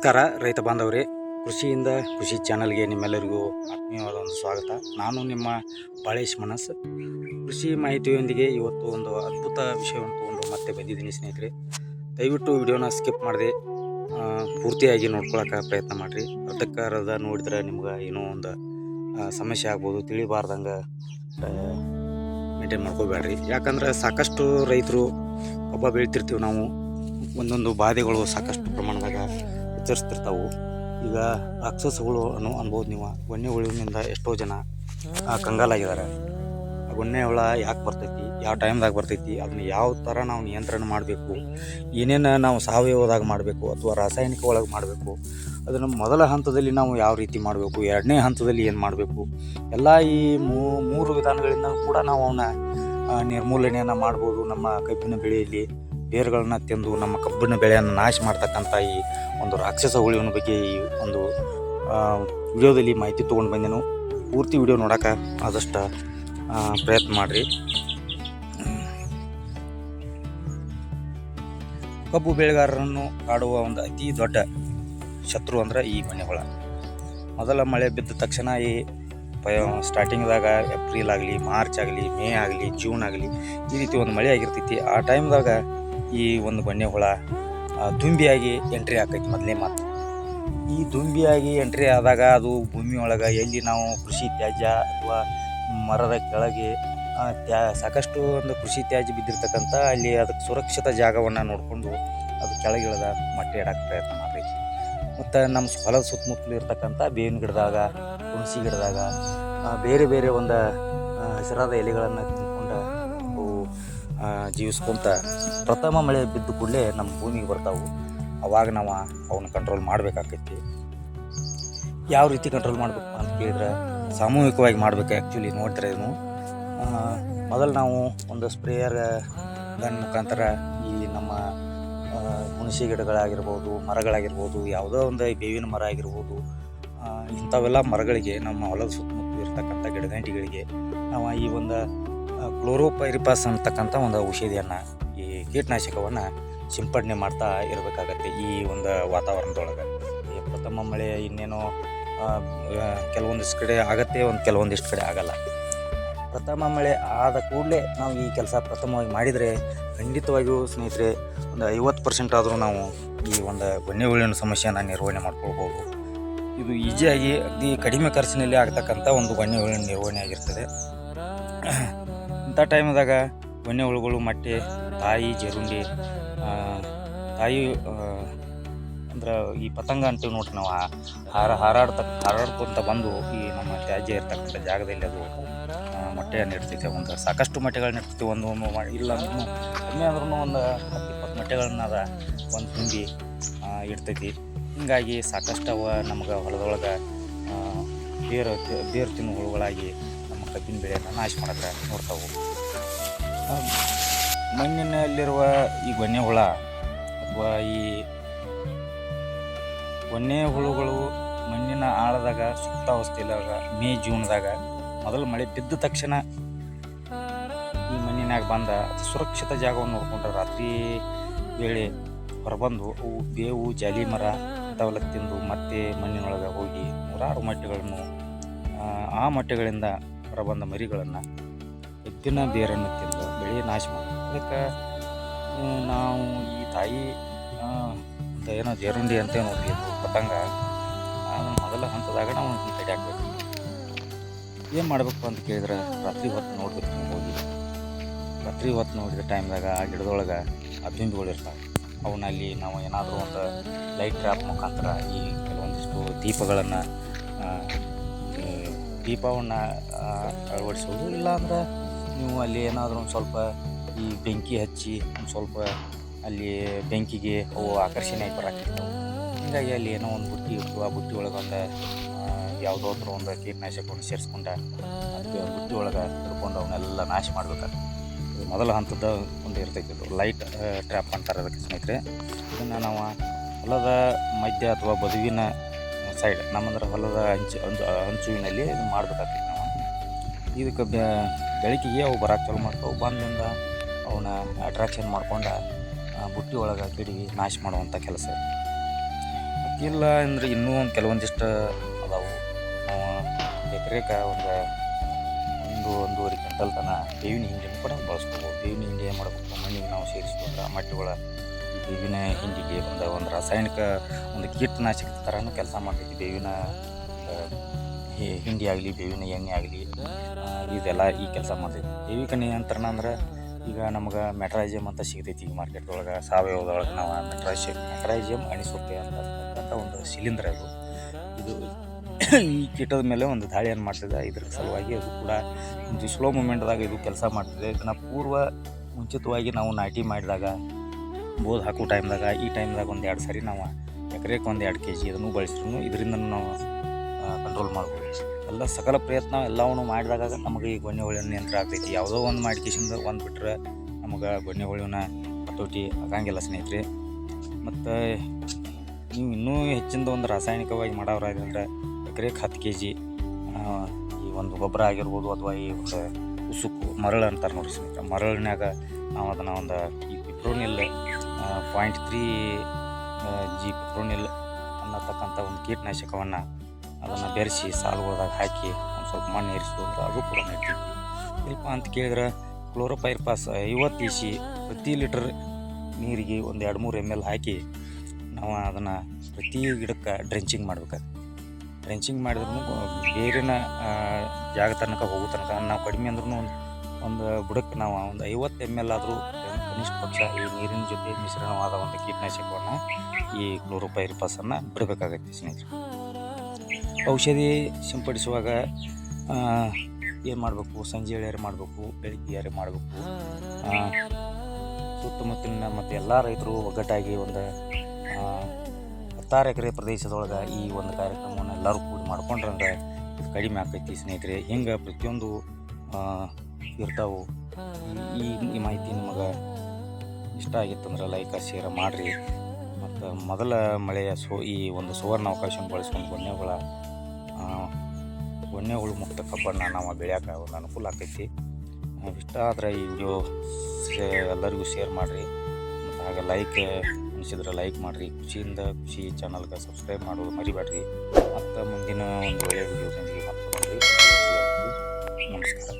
ನಮಸ್ಕಾರ ರೈತ ಬಾಂಧವರೇ, ಕೃಷಿಯಿಂದ ಖುಷಿ ಚಾನಲ್ಗೆ ನಿಮ್ಮೆಲ್ಲರಿಗೂ ಆತ್ಮೀಯವಾದ ಒಂದು ಸ್ವಾಗತ. ನಾನು ನಿಮ್ಮ ಬಾಳೇಶ್ ಮನಸ್. ಕೃಷಿ ಮಾಹಿತಿಯೊಂದಿಗೆ ಇವತ್ತು ಒಂದು ಅದ್ಭುತ ವಿಷಯವನ್ನು ತಗೊಂಡು ಮತ್ತೆ ಬಂದಿದ್ದೀನಿ ಸ್ನೇಹಿತರೆ. ದಯವಿಟ್ಟು ವಿಡಿಯೋನ ಸ್ಕಿಪ್ ಮಾಡದೆ ಪೂರ್ತಿಯಾಗಿ ನೋಡ್ಕೊಳಕ್ಕೆ ಪ್ರಯತ್ನ ಮಾಡಿರಿ. ಅರ್ಧಕ್ಕರ್ಧ ನೋಡಿದ್ರೆ ನಿಮ್ಗೆ ಏನೋ ಒಂದು ಸಮಸ್ಯೆ ಆಗ್ಬೋದು, ತಿಳಿಬಾರ್ದಂಗೆ ಮೇಂಟೈನ್ ಮಾಡ್ಕೋಬೇಡ್ರಿ. ಯಾಕಂದ್ರೆ ಸಾಕಷ್ಟು ರೈತರು ಕಬ್ಬ ಬೆಳಿತಿರ್ತೀವಿ ನಾವು, ಒಂದೊಂದು ಬಾಧೆಗಳು ಸಾಕಷ್ಟು ಪ್ರಮಾಣದಾಗ ಎಚ್ಚರಿಸ್ತಿರ್ತಾವೆ. ಈಗ ರಾಕ್ಷಸಗಳು ಅನ್ಬೋದು ನೀವು. ಗೊನ್ನೆ ಹುಳುವಿನಿಂದ ಎಷ್ಟೋ ಜನ ಕಂಗಾಲಾಗಿದ್ದಾರೆ. ಆ ಗೊನ್ನೆ ಹುಳ ಯಾಕೆ ಬರ್ತೈತಿ, ಯಾವ ಟೈಮ್ದಾಗ ಬರ್ತೈತಿ, ಅದನ್ನ ಯಾವ ಥರ ನಾವು ನಿಯಂತ್ರಣ ಮಾಡಬೇಕು, ಏನೇನು ನಾವು ಸಾವಯವದಾಗ ಮಾಡಬೇಕು ಅಥವಾ ರಾಸಾಯನಿಕ ಒಳಗೆ ಮಾಡಬೇಕು, ಅದನ್ನು ಮೊದಲ ಹಂತದಲ್ಲಿ ನಾವು ಯಾವ ರೀತಿ ಮಾಡಬೇಕು, ಎರಡನೇ ಹಂತದಲ್ಲಿ ಏನು ಮಾಡಬೇಕು, ಎಲ್ಲ ಈ ಮೂರು ವಿಧಾನಗಳಿಂದ ಕೂಡ ನಾವು ಅವನ್ನ ನಿರ್ಮೂಲನೆಯನ್ನು ಮಾಡ್ಬೋದು. ನಮ್ಮ ಕಬ್ಬಿನ ಬೆಳೆಯಲ್ಲಿ ಬೇರುಗಳನ್ನ ತಿಂದು ನಮ್ಮ ಕಬ್ಬಿನ ಬೆಳೆಯನ್ನು ನಾಶ ಮಾಡ್ತಕ್ಕಂಥ ಈ ಒಂದು ರಾಕ್ಷಸ ಹುಳುವಿನ ಬಗ್ಗೆ ಈ ಒಂದು ವಿಡಿಯೋದಲ್ಲಿ ಮಾಹಿತಿ ತೊಗೊಂಡು ಬಂದೆನು. ಪೂರ್ತಿ ವಿಡಿಯೋ ನೋಡೋಕೆ ಆದಷ್ಟು ಪ್ರಯತ್ನ ಮಾಡಿರಿ. ಕಬ್ಬು ಬೆಳೆಗಾರರನ್ನು ಕಾಡುವ ಒಂದು ಅತಿ ದೊಡ್ಡ ಶತ್ರು ಅಂದ್ರೆ ಈ ಗೊನ್ನೆ ಹುಳ. ಮೊದಲ ಮಳೆ ಬಿದ್ದ ತಕ್ಷಣ ಈ ಸ್ಟಾರ್ಟಿಂಗ್ದಾಗ ಏಪ್ರಿಲ್ ಆಗಲಿ, ಮಾರ್ಚ್ ಆಗಲಿ, ಮೇ ಆಗಲಿ, ಜೂನ್ ಆಗಲಿ, ಈ ರೀತಿ ಒಂದು ಮಳೆ ಆಗಿರ್ತೈತಿ. ಆ ಟೈಮ್ದಾಗ ಈ ಒಂದು ಗೊನ್ನೆ ಹುಳ ದುಂಬಿಯಾಗಿ ಎಂಟ್ರಿ ಆಕೈತಿ. ಮೊದಲೇ ಮಾತು, ಈ ದುಂಬಿಯಾಗಿ ಎಂಟ್ರಿ ಆದಾಗ ಅದು ಭೂಮಿ ಒಳಗೆ ಎಲ್ಲಿ ನಾವು ಕೃಷಿ ತ್ಯಾಜ್ಯ ಅಥವಾ ಮರದ ಕೆಳಗೆ ಸಾಕಷ್ಟು ಒಂದು ಕೃಷಿ ತ್ಯಾಜ್ಯ ಬಿದ್ದಿರ್ತಕ್ಕಂಥ ಅಲ್ಲಿ ಅದಕ್ಕೆ ಸುರಕ್ಷಿತ ಜಾಗವನ್ನು ನೋಡಿಕೊಂಡು ಅದು ಕೆಳಗಿಳಿದ ಮೊಟ್ಟೆ ಇಡೋಕ್ಕೆ ಪ್ರಯತ್ನ ಮಾಡೈತಿ. ಮತ್ತು ನಮ್ಮ ಹೊಲದ ಸುತ್ತಮುತ್ತಲು ಇರ್ತಕ್ಕಂಥ ಬೇವಿನ ಗಿಡದಾಗ, ಹುಣಸಿ ಗಿಡದಾಗ ಬೇರೆ ಬೇರೆ ಒಂದು ಹಸಿರಾದ ಎಲೆಗಳನ್ನು ತಿಂದ್ಕೊಂಡು ಅವು ಜೀವಿಸ್ಕೊಂತ ಪ್ರಥಮ ಮಳೆ ಬಿದ್ದ ಕೂಡಲೇ ನಮ್ಮ ಭೂಮಿಗೆ ಬರ್ತಾವೆ. ಅವಾಗ ನಾವು ಅವನ್ನ ಕಂಟ್ರೋಲ್ ಮಾಡಬೇಕಾಗ್ತೈತಿ. ಯಾವ ರೀತಿ ಕಂಟ್ರೋಲ್ ಮಾಡಬೇಕು ಅಂತ ಕೇಳಿದ್ರೆ ಸಾಮೂಹಿಕವಾಗಿ ಮಾಡಬೇಕು. ಆ್ಯಕ್ಚುಲಿ ನೋಡ್ತಾರೆ ಏನು, ಮೊದಲು ನಾವು ಒಂದು ಸ್ಪ್ರೇಯರ್ ಗನ್ ಮುಖಾಂತರ ಈ ನಮ್ಮ ಹುಣಸಿ ಗಿಡಗಳಾಗಿರ್ಬೋದು, ಮರಗಳಾಗಿರ್ಬೋದು, ಯಾವುದೋ ಒಂದು ಬೇವಿನ ಮರ ಆಗಿರ್ಬೋದು, ಇಂಥವೆಲ್ಲ ಮರಗಳಿಗೆ ನಮ್ಮ ಹೊಲದ ಸುತ್ತಮುತ್ತಲು ಇರ್ತಕ್ಕಂಥ ಗಿಡಗಂಟಿಗಳಿಗೆ ನಾವು ಈ ಒಂದು ಕ್ಲೋರೋಪೈರಿಪಾಸ್ ಅಂತಕ್ಕಂಥ ಒಂದು ಔಷಧಿಯನ್ನು, ಈ ಕೀಟನಾಶಕವನ್ನು ಸಿಂಪಡಣೆ ಮಾಡ್ತಾ ಇರಬೇಕಾಗತ್ತೆ ಈ ಒಂದು ವಾತಾವರಣದೊಳಗೆ. ಈ ಪ್ರಥಮ ಮಳೆ ಇನ್ನೇನೋ ಕೆಲವೊಂದಿಷ್ಟು ಕಡೆ ಆಗತ್ತೆ, ಕೆಲವೊಂದಿಷ್ಟು ಕಡೆ ಆಗಲ್ಲ. ಪ್ರಥಮ ಮಳೆ ಆದ ಕೂಡಲೇ ನಾವು ಈ ಕೆಲಸ ಪ್ರಥಮವಾಗಿ ಮಾಡಿದರೆ ಖಂಡಿತವಾಗಿಯೂ ಸ್ನೇಹಿತರೆ ಒಂದು 50% ಆದರೂ ನಾವು ಈ ಒಂದು ಗೊನ್ನೆ ಹುಳುವಿನ ಸಮಸ್ಯೆಯನ್ನು ನಿರ್ವಹಣೆ ಮಾಡ್ಕೊಳ್ಬೋದು. ಇದು ಈಸಿಯಾಗಿ ಅತಿ ಕಡಿಮೆ ಖರ್ಚಿನಲ್ಲಿ ಆಗ್ತಕ್ಕಂಥ ಒಂದು ಗೊನ್ನೆ ಹುಳುವಿನ ನಿರ್ವಹಣೆ ಆಗಿರ್ತದೆ. ಇಂಥ ಟೈಮ್ದಾಗ ಗೊನ್ನೆ ಹುಳುಗಳು ಮೊಟ್ಟೆ, ತಾಯಿ ಜರುಂಡಿ, ತಾಯಿ ಅಂದ್ರೆ ಈ ಪತಂಗ ಅಂತೀವಿ ನೋಡ್ರಿ ನಾವು, ಹಾರಾಡ್ಕೊಂತ ಬಂದು ಈ ನಮ್ಮ ತ್ಯಾಜ್ಯ ಇರ್ತಕ್ಕಂಥ ಜಾಗದಲ್ಲಿ ಅದು ಮೊಟ್ಟೆಯನ್ನು ಇಡ್ತೈತೆ. ಒಂದು ಸಾಕಷ್ಟು ಮೊಟ್ಟೆಗಳನ್ನ ಇಡ್ತೈತಿ. ಒಂದು ಇಲ್ಲ ಅಂದ್ರೂ ಕಮ್ಮಿ ಅಂದ್ರೂ ಒಂದು 10-20 ಮೊಟ್ಟೆಗಳನ್ನ ಅದ ಒಂದು ತುಂಬಿ ಇಡ್ತೈತಿ. ಹೀಗಾಗಿ ಸಾಕಷ್ಟು ಅವ ನಮ್ಗೆ ಹೊಲದೊಳಗೆ ಬೇರು ತಿನ್ನೋ ಹುಳುಗಳಾಗಿ ನಮ್ಮ ಕಬ್ಬಿನ ಬೆಳೆಯನ್ನು ನಾಶ ಮಾಡೋಕ್ಕೆ ನೋಡ್ತಾವೆ. ಮಣ್ಣಿನಲ್ಲಿರುವ ಈ ಗೊನ್ನೆ ಹುಳ ಅಥವಾ ಈ ಗೊನ್ನೆ ಹುಳುಗಳು ಮಣ್ಣಿನ ಆಳದಾಗ ಸುಪ್ತಾವಸ್ಥೆಯಲ್ಲಾಗ ಮೇ ಜೂನ್ದಾಗ ಮೊದಲು ಮಳೆ ಬಿದ್ದ ತಕ್ಷಣ ಈ ಮಣ್ಣಿನಾಗ ಬಂದ ಸುರಕ್ಷಿತ ಜಾಗವನ್ನು ನೋಡ್ಕೊಂಡ್ರೆ ರಾತ್ರಿ ವೇಳೆ ಹೊರಬಂದು ಅವು ಬೇವು, ಜಾಲಿ ಮರ ಇಂಥವೆಲ್ಲ ತಿಂದು ಮತ್ತೆ ಮಣ್ಣಿನೊಳಗೆ ಹೋಗಿ ನೂರಾರು ಮೊಟ್ಟೆಗಳನ್ನು, ಆ ಮೊಟ್ಟೆಗಳಿಂದ ಹೊರಬಂದ ಮರಿಗಳನ್ನು, ಎತ್ತಿನ ಬೇರನ್ನು ತಿಂದು ಬೆಳೆ ನಾಶ ಮಾಡಿ. ಅದಕ್ಕೆ ನಾವು ಈ ತಾಯಿ ಏನೋ ಜರುಂಡಿ ಅಂತ ನೋಡ್ರಿ, ಅದು ಪತಂಗ, ಅದನ್ನು ಮೊದಲ ಹಂತದಾಗ ನಾವು ತಡೆ ಹಾಕಬೇಕು. ಏನು ಮಾಡಬೇಕು ಅಂತ ಕೇಳಿದ್ರೆ ರಾತ್ರಿ ಹೊತ್ತು ನೋಡ್ಬೇಕು. ಹೋಗಿ ರಾತ್ರಿ ಹೊತ್ತು ನೋಡಿದ ಟೈಮ್ದಾಗ ಆ ಗಿಡದೊಳಗೆ ಆ ದುಂಬಿಗಳು ಇರ್ತಾವೆ. ಅವನಲ್ಲಿ ನಾವು ಏನಾದರೂ ಒಂದು ಲೈಟ್ ಟ್ರ್ಯಾಪ್ ಮುಖಾಂತರ ಈ ಕೆಲವೊಂದಿಷ್ಟು ದೀಪವನ್ನು ಅಳವಡಿಸೋದು. ಇಲ್ಲಾಂದ್ರೆ ನೀವು ಅಲ್ಲಿ ಏನಾದರೂ ಒಂದು ಸ್ವಲ್ಪ ಈ ಬೆಂಕಿ ಹಚ್ಚಿ ಒಂದು ಸ್ವಲ್ಪ ಅಲ್ಲಿ ಬೆಂಕಿಗೆ ಅವು ಆಕರ್ಷಣೆ ಬರಾಕಿರ್ತಾವೆ. ಹೀಗಾಗಿ ಅಲ್ಲಿ ಏನೋ ಒಂದು ಬುಟ್ಟಿ ಇಟ್ಟು ಆ ಬುಟ್ಟಿ ಒಳಗೆ ಒಂದು ಯಾವುದಾದ್ರೂ ಒಂದು ಕೀಟನಾಶಕವನ್ನು ಸೇರಿಸ್ಕೊಂಡು ಬುಟ್ಟಿ ಒಳಗೆ ಹಿಡ್ಕೊಂಡು ಅವನ್ನೆಲ್ಲ ನಾಶ ಮಾಡ್ಬೇಕಾಗ್ತದೆ. ಇದು ಮೊದಲ ಹಂತದ ಒಂದು ಇರ್ತೈತಿ. ಇದು ಲೈಟ್ ಟ್ರ್ಯಾಪ್ ಅಂತಾರೆ ಅದಕ್ಕೆ ಸ್ನೇಹಿತರೆ. ಇದನ್ನು ನಾವು ಹೊಲದ ಮಧ್ಯ ಅಥವಾ ಬದುವಿನ ಸೈಡ್, ನಮ್ಮಂದ್ರೆ ಹೊಲದ ಹಂಚುವಿನಲ್ಲಿ ಇದು ಮಾಡಬೇಕಾಗ್ತೈತಿ. ನಾವು ಇದಕ್ಕೆ ಬೆಳಕಿಗೆ ಅವು ಬರೋಕ್ಕೆ ಚಾಲು ಮಾಡ್ತಾವೆ. ಬಂದಿಂದ ಅವನ್ನ ಅಟ್ರಾಕ್ಷನ್ ಮಾಡ್ಕೊಂಡು ಬುಟ್ಟಿ ಒಳಗೆ ಗಿಡಿ ನಾಶ ಮಾಡುವಂಥ ಕೆಲಸ. ಗೊತ್ತಿಲ್ಲ ಅಂದರೆ ಇನ್ನೂ ಒಂದು ಕೆಲವೊಂದಿಷ್ಟು ಅದಾವು. ನಾವು ಎಕರೆಗೆ ಒಂದೂವರೆ ಕ್ವಿಂಟಲ್ ತನ ಬೇವಿನ ಹಿಂಡಿಯನ್ನು ಕೂಡ ಬಳಸ್ಕೋಬೋದು. ಬೇವಿನ ಹಿಂಡಿ ಏನು ಮಾಡಬೇಕು, ಮಣ್ಣಿಗೆ ನಾವು ಸೇರಿಸ್ಕೊಂಡ್ರೆ ಮಟ್ಟಿಗಳ ಬೇವಿನ ಹಿಂಡಿಗೆ ಒಂದು ರಾಸಾಯನಿಕ ಒಂದು ಕೀಟನಾಶಕದ ಥರನೂ ಕೆಲಸ ಮಾಡ್ತೈತಿ. ಬೇವಿನ ಹಿಂಡಿ ಆಗಲಿ, ಬೇವಿನ ಎಣ್ಣೆ ಆಗಲಿ, ಇದೆಲ್ಲ ಈ ಕೆಲಸ ಮಾಡ್ತೈತಿ. ಜೈವಿಕ ನಿಯಂತ್ರಣ ಅಂದ್ರೆ ಈಗ ನಮ್ಗೆ ಮೆಟ್ರೈಜಿಯಮ್ ಅಂತ ಸಿಗ್ತೈತಿ ಈಗ ಮಾರ್ಕೆಟ್ದೊಳಗೆ. ಸಾವಯವದೊಳಗೆ ನಾವು ಮೆಟ್ರೈಜಿಯಮ್ ಅಣಿಸುತ್ತೆ ಅಂತಕ್ಕಂಥ ಒಂದು ಶಿಲೀಂಧ್ರ ಅದು. ಇದು ಈ ಕೀಟದ ಮೇಲೆ ಒಂದು ದಾಳಿಯನ್ನು ಮಾಡ್ತಿದೆ. ಇದ್ರ ಸಲುವಾಗಿ ಅದು ಕೂಡ ಒಂದು ಸ್ಲೋ ಮೂಮೆಂಟ್ದಾಗ ಇದು ಕೆಲಸ ಮಾಡ್ತಿದೆ. ಇದನ್ನು ಮುಂಚಿತವಾಗಿ ನಾವು ನಾಟಿ ಮಾಡಿದಾಗ, ಬೋದ್ ಹಾಕೋ ಟೈಮ್ದಾಗ, ಈ ಟೈಮ್ದಾಗ 1-2 ಸರಿ ನಾವು ಎಕರೆಗೆ 1-2 kg ಇದನ್ನು ಬಳಸಿದ್ರು ಇದರಿಂದ ನಾವು ಕಂಟ್ರೋಲ್ ಮಾಡ್ಬೋದು. ಎಲ್ಲ ಸಕಲ ಪ್ರಯತ್ನ ಎಲ್ಲವನ್ನೂ ಮಾಡಿದಾಗ ನಮಗೆ ಈ ಗೊಣ್ಣೆ ಹುಳುವಿನ ನಿಯಂತ್ರಣ ಆಗ್ತೈತಿ. ಯಾವುದೋ ಒಂದು ಮಾಡಿಕೆಸಿಂದ ಒಂದು ಬಿಟ್ಟರೆ ನಮಗೆ ಗೊಣ್ಣೆ ಹುಳುವಿನ ಹತೋಟಿ ಆಗಂಗಿಲ್ಲ ಸ್ನೇಹಿತರೆ. ಮತ್ತು ನೀವು ಇನ್ನೂ ಹೆಚ್ಚಿನ ಒಂದು ರಾಸಾಯನಿಕವಾಗಿ ಮಾಡೋರಾದ್ರೆ ಎಕರೆಗೆ 10 kg ಈ ಒಂದು ಗೊಬ್ಬರ ಆಗಿರ್ಬೋದು, ಅಥವಾ ಈ ಒಂದು ಉಸುಕು ಮರಳು ಅಂತಾರೆ ನೋಡಿ ಸ್ನೇಹಿತರೆ, ಮರಳಿನಾಗ ನಾವು ಅದನ್ನು ಒಂದು ಈ ಪಿಪ್ರೋನಿಲ್ 0.3 G ಪಿಪ್ರೋನಿಲ್ ಅನ್ನತಕ್ಕಂಥ ಒಂದು ಕೀಟನಾಶಕವನ್ನು ಅದನ್ನು ಬೆರೆಸಿ ಸಾಲುಗಳದಾಗ ಹಾಕಿ ಒಂದು ಸ್ವಲ್ಪ ಮಣ್ಣು ಏರಿಸಿದ್ರೆ ಅದು ಕೂಡ ನಡೀತೈತಿ. ಇಲ್ಪ ಅಂತ ಕೇಳಿದ್ರೆ ಕ್ಲೋರೋಪೈರಿಫಾಸ್ 50 EC ಪ್ರತಿ ಲೀಟರ್ ನೀರಿಗೆ 1-2-3 ml ಹಾಕಿ ನಾವು ಅದನ್ನು ಪ್ರತಿ ಗಿಡಕ್ಕೆ ಡ್ರೆಂಚಿಂಗ್ ಮಾಡ್ಬೇಕಾಗ್ತದೆ. ಡ್ರೆಂಚಿಂಗ್ ಮಾಡಿದ್ರೂ ಬೇರಿನ ಜಾಗ ತನಕ ಹೋಗೋ ತನಕ ನಾವು ಕಡಿಮೆ ಅಂದ್ರೂ ಒಂದು ಬುಡಕ್ಕೆ ನಾವು ಒಂದು 50 ml ಆದರೂ ಕನಿಷ್ಠ ಪಕ್ಷ ಈ ನೀರಿನ ಜೊತೆ ಮಿಶ್ರಣವಾದ ಒಂದು ಕೀಟನಾಶಕವನ್ನು ಈ ಕ್ಲೋರೋಪೈರಿಫಾಸನ್ನು ಬಿಡಬೇಕಾಗತ್ತೆ ಸ್ನೇಹಿತರೆ. ಔಷಧಿ ಸಿಂಪಡಿಸುವಾಗ ಏನು ಮಾಡಬೇಕು, ಸಂಜೆ ವೇಳೆ ಮಾಡಬೇಕು, ಬೆಳಗ್ಗೆ ಮಾಡಬೇಕು. ಸುತ್ತಮುತ್ತಲಿನ ಮತ್ತು ಎಲ್ಲ ರೈತರು ಒಗ್ಗಟ್ಟಾಗಿ ಒಂದು 16 ಎಕರೆ ಪ್ರದೇಶದೊಳಗೆ ಈ ಒಂದು ಕಾರ್ಯಕ್ರಮವನ್ನು ಎಲ್ಲರೂ ಕೂಡಿ ಮಾಡ್ಕೊಂಡ್ರೆ ಇದು ಕಡಿಮೆ ಆಗ್ತೈತಿ ಸ್ನೇಹಿತರೆ. ಹಿಂಗೆ ಪ್ರತಿಯೊಂದು ಇರ್ತಾವೆ. ಈ ಮಾಹಿತಿ ನಿಮಗೆ ಇಷ್ಟ ಆಗಿತ್ತಂದ್ರೆ ಲೈಕ್ ಶೇರ್ ಮಾಡಿರಿ. ಮತ್ತು ಮೊದಲ ಮಳೆಯ ಈ ಒಂದು ಸುವರ್ಣ ಅವಕಾಶವನ್ನು ಬಳಸ್ಕೊಂಡು ಗೊಣ್ಣೆ ಹುಳು ಮುಕ್ತ ಕಬ್ಬನ್ನು ನಾವು ಬೆಳೆಯೋಕೆ ಒಂದು ಅನುಕೂಲ ಆಗ್ತೈತಿ. ಇಷ್ಟ ಆದರೆ ಈ ವಿಡಿಯೋ ಎಲ್ಲರಿಗೂ ಶೇರ್ ಮಾಡಿರಿ. ಮತ್ತು ಹಾಗೆ ಲೈಕ್ ಅನಿಸಿದ್ರೆ ಲೈಕ್ ಮಾಡಿರಿ. ಖುಷಿ ಚಾನಲ್ಗೆ ಸಬ್ಸ್ಕ್ರೈಬ್ ಮಾಡೋದು ಮರಿಬೇಡ್ರಿ. ಮತ್ತು ಮುಂದಿನ ಒಂದು ಒಳ್ಳೆಯ ವಿಡಿಯೋದೊಂದಿಗೆ ಮತ್ತೆ ನಮಸ್ಕಾರ.